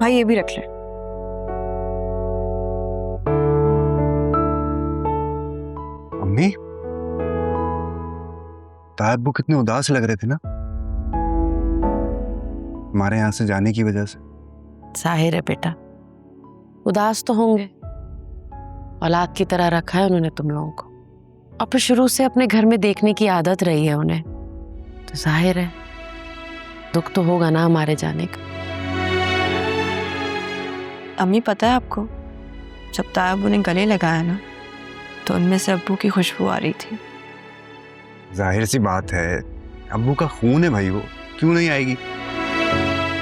भाई ये भी रख ले। अम्मी, तायब्बू कितने उदास लग रहे थे ना हमारे यहाँ से जाने की वजह से। जाहिर है बेटा, उदास तो होंगे। औलाद की तरह रखा है उन्होंने तुम लोगों को, और फिर शुरू से अपने घर में देखने की आदत रही है उन्हें, तो जाहिर है दुख तो होगा ना हमारे जाने का। अम्मी पता है आपको, जब तायब्बू ने गले लगाया ना तो उनमें से अब्बू की खुशबू आ रही थी। जाहिर सी बात है, अब्बू का खून है भाई, वो क्यों नहीं आएगी।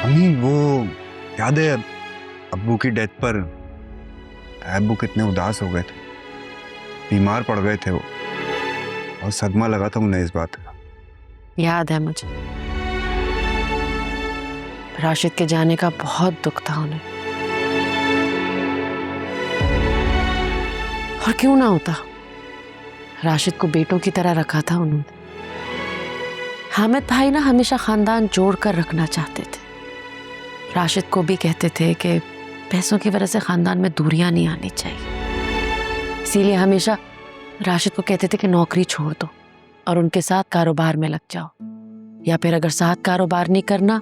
अम्मी वो याद है अब्बू की डेथ पर अब्बू कितने उदास हो गए थे, बीमार पड़ गए थे वो, और सदमा लगा था उन्हें इस बात का। याद है मुझे, राशिद के जाने का बहुत दुख था उन्हें। और क्यों ना होता, राशिद को बेटों की तरह रखा था उन्होंने। हामिद भाई ना हमेशा खानदान जोड़कर रखना चाहते थे। राशिद को भी कहते थे कि पैसों की वजह से खानदान में दूरियां नहीं आनी चाहिए, इसीलिए हमेशा राशिद को कहते थे कि नौकरी छोड़ दो और उनके साथ कारोबार में लग जाओ, या फिर अगर साथ कारोबार नहीं करना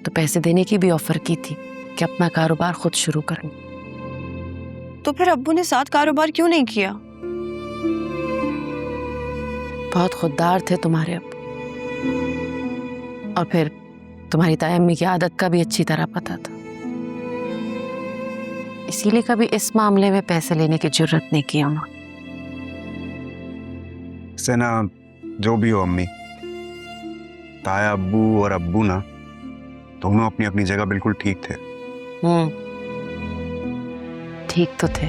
तो पैसे देने की भी ऑफर की थी कि अपना कारोबार खुद शुरू करूं। तो फिर अब्बू ने साथ कारोबार क्यों नहीं किया? बहुत खुददार थे तुम्हारे अब्बू, और फिर तुम्हारी ताई अम्मी की आदत का भी अच्छी तरह पता था, इसीलिए कभी इस मामले में पैसे लेने की जरूरत नहीं की उन्होंने। सेना जो भी हो अम्मी, ताया अब्बू और अब्बू ना दोनों अपनी अपनी जगह बिल्कुल ठीक थे। ठीक तो थे।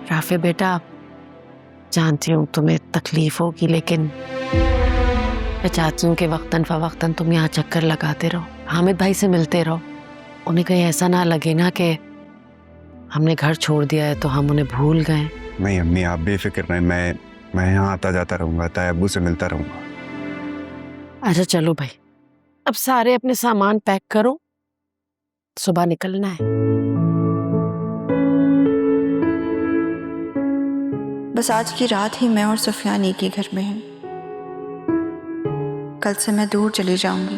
राफे बेटा, जानती हूँ तुम्हें तकलीफ होगी, लेकिन मैं चाहती हूँ कि वक्तन फवक्तन तुम यहाँ चक्कर लगाते रहो, हामिद भाई से मिलते रहो। उन्हें कहीं ऐसा ना लगे ना कि हमने घर छोड़ दिया है तो हम उन्हें भूल गए। नहीं अम्मी, आप बेफिक्र रहें, मैं यहाँ आता जाता रहूँगा, ताया अब्बू से मिलता रहूँगा। अच्छा चलो भाई, अब सारे अपने सामान पैक करो, सुबह निकलना है। बस आज की रात ही मैं और सुफियान एक ही घर में हैं। कल से मैं दूर चली जाऊंगी,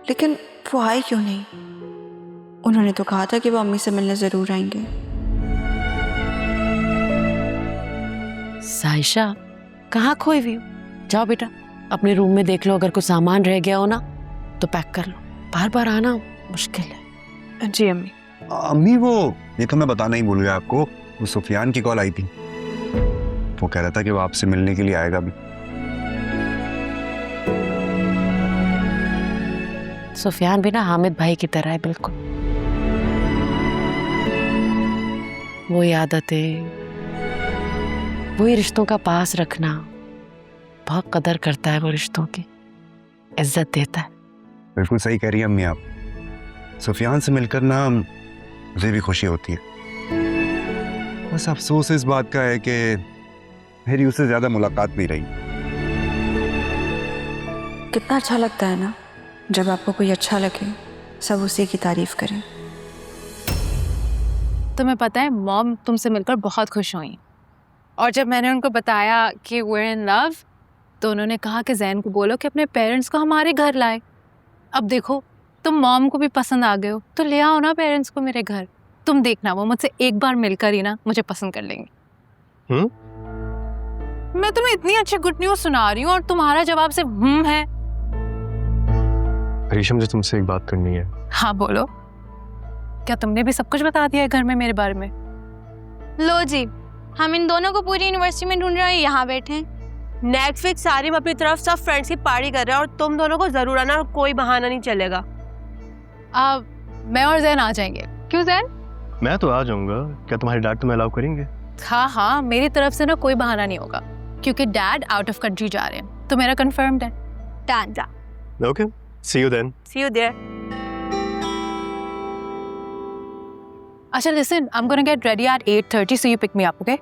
लेकिन वो आए क्यों नहीं? उन्होंने तो कहा था कि वो अम्मी से मिलने जरूर आएंगे। साइशा कहाँ खोई हुई हो? जाओ बेटा अपने रूम में देख लो, अगर कुछ सामान रह गया हो ना तो पैक कर लो, बार बार आना मुश्किल है। जी अम्मी। अम्मी वो ये तो मैं बताना ही भूल गया आपको, वो सुफियान की कॉल आई थी, वो कह रहा था कि वो आपसे मिलने के लिए आएगा भी। सुफियान भी ना हामिद भाई की तरह है बिल्कुल, वही आदतें, वही रिश्तों का पास रखना, बहुत कदर करता है वो रिश्तों की, इज्जत देता है। बिल्कुल सही कह रही है अम्मी आप। सुफियान से मिलकर ना मुझे भी खुशी होती है, बस अफसोस इस बात का है कि मेरी उससे ज्यादा मुलाकात नहीं रही। कितना अच्छा लगता है ना जब आपको कोई अच्छा लगे, सब उसी की तारीफ करें। तुम्हें पता है मॉम तुमसे मिलकर बहुत खुश हुई, और जब मैंने उनको बताया कि we're in love, तो उन्होंने कहा कि जैन को बोलो कि अपने पेरेंट्स को हमारे घर लाए। अब देखो तुम मॉम को भी पसंद आ गए हो तो ले आओ ना पेरेंट्स को मेरे घर। तुम देखना वो मुझसे एक बार मिलकर ही ना मुझे पसंद कर लेंगे। मैं तुम्हें इतनी अच्छी गुड न्यूज़ सुना रही हूँ और तुम्हारा जवाब सिर्फ है। अरीशा, मुझे तुमसे एक बात करनी है। हाँ बोलो। क्या तुमने भी सब कुछ बता दिया है घर में मेरे बारे में? लो जी, हम इन दोनों को पूरी यूनिवर्सिटी में ढूंढ रहे हैं, यहाँ बैठे हैं। नेटफ्लिक्स सारिम अपनी तरफ सब फ्रेंड्स की पार्टी कर रहे हैं और तुम दोनों को जरूर आना, और कोई बहाना नहीं चलेगा। मैं और जैन आ जाएंगे। क्यों जैन? मैं तो आ जाऊंगा, क्या तुम्हारे डैड तुम्हें अलाउ करेंगे? हाँ हाँ, मेरी तरफ से ना कोई बहाना नहीं होगा, क्योंकि डैड आउट ऑफ कंट्री जा रहे हैं, तो मेरा कंफर्म्ड है। डन जा। Okay, see you then. See you there. अच्छा listen, I am gonna get ready at 8:30 so you pick me up, okay?